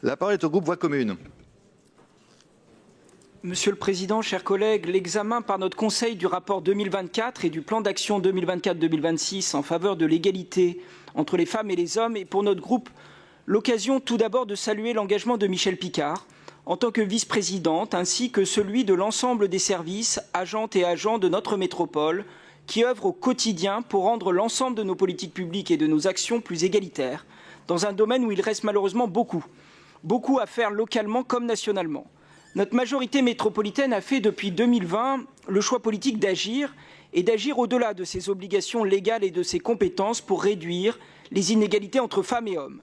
La parole est au groupe Voix commune. Monsieur le Président, chers collègues, l'examen par notre Conseil du rapport 2024 et du plan d'action 2024-2026 en faveur de l'égalité entre les femmes et les hommes est pour notre groupe l'occasion tout d'abord de saluer l'engagement de Michèle Picard en tant que vice-présidente ainsi que celui de l'ensemble des services, agentes et agents de notre métropole qui œuvrent au quotidien pour rendre l'ensemble de nos politiques publiques et de nos actions plus égalitaires dans un domaine où il reste malheureusement beaucoup à faire localement comme nationalement. Notre majorité métropolitaine a fait depuis 2020 le choix politique d'agir et d'agir au-delà de ses obligations légales et de ses compétences pour réduire les inégalités entre femmes et hommes.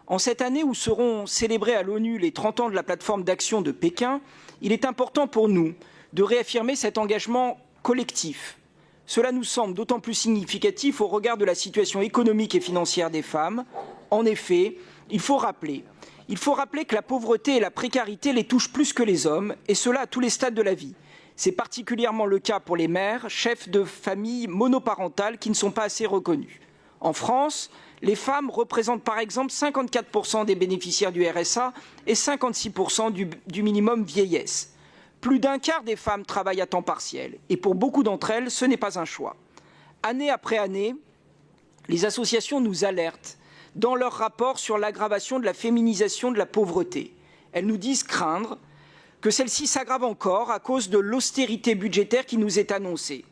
En cette année où seront célébrés à l'ONU les 30 ans de la plateforme d'action de Pékin, il est important pour nous de réaffirmer cet engagement collectif. Cela nous semble d'autant plus significatif au regard de la situation économique et financière des femmes. En effet, il faut rappeler que la pauvreté et la précarité les touchent plus que les hommes, et cela à tous les stades de la vie. C'est particulièrement le cas pour les mères, chefs de famille monoparentales qui ne sont pas assez reconnues. En France, les femmes représentent par exemple 54% des bénéficiaires du RSA et 56% du minimum vieillesse. Plus d'un quart des femmes travaillent à temps partiel, et pour beaucoup d'entre elles, ce n'est pas un choix. Année après année, les associations nous alertent dans leur rapport sur l'aggravation de la féminisation de la pauvreté. Elles nous disent craindre que celle-ci s'aggrave encore à cause de l'austérité budgétaire qui nous est annoncée.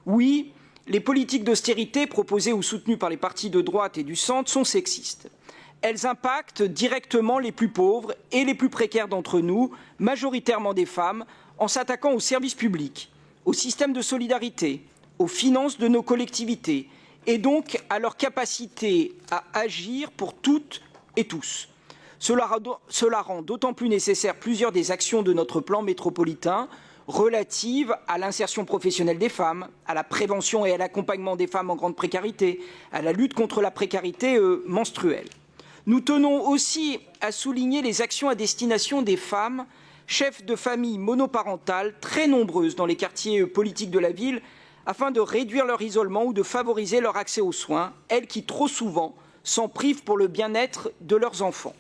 Oui, les politiques d'austérité proposées ou soutenues par les partis de droite et du centre sont sexistes. Elles impactent directement les plus pauvres et les plus précaires d'entre nous, majoritairement des femmes, en s'attaquant aux services publics, au système de solidarité, aux finances de nos collectivités, et donc à leur capacité à agir pour toutes et tous. Cela rend d'autant plus nécessaire plusieurs des actions de notre plan métropolitain relatives à l'insertion professionnelle des femmes, à la prévention et à l'accompagnement des femmes en grande précarité, à la lutte contre la précarité menstruelle. Nous tenons aussi à souligner les actions à destination des femmes, chefs de famille monoparentales, très nombreuses dans les quartiers politiques de la ville, afin de réduire leur isolement ou de favoriser leur accès aux soins, elles qui trop souvent s'en privent pour le bien-être de leurs enfants.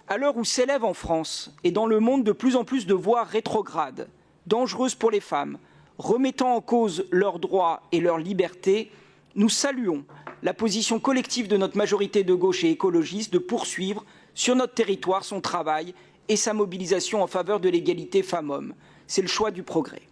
À l'heure où s'élèvent en France et dans le monde de plus en plus de voix rétrogrades, dangereuses pour les femmes, remettant en cause leurs droits et leurs libertés, nous saluons la position collective de notre majorité de gauche et écologiste de poursuivre sur notre territoire son travail et sa mobilisation en faveur de l'égalité femmes-hommes. C'est le choix du progrès.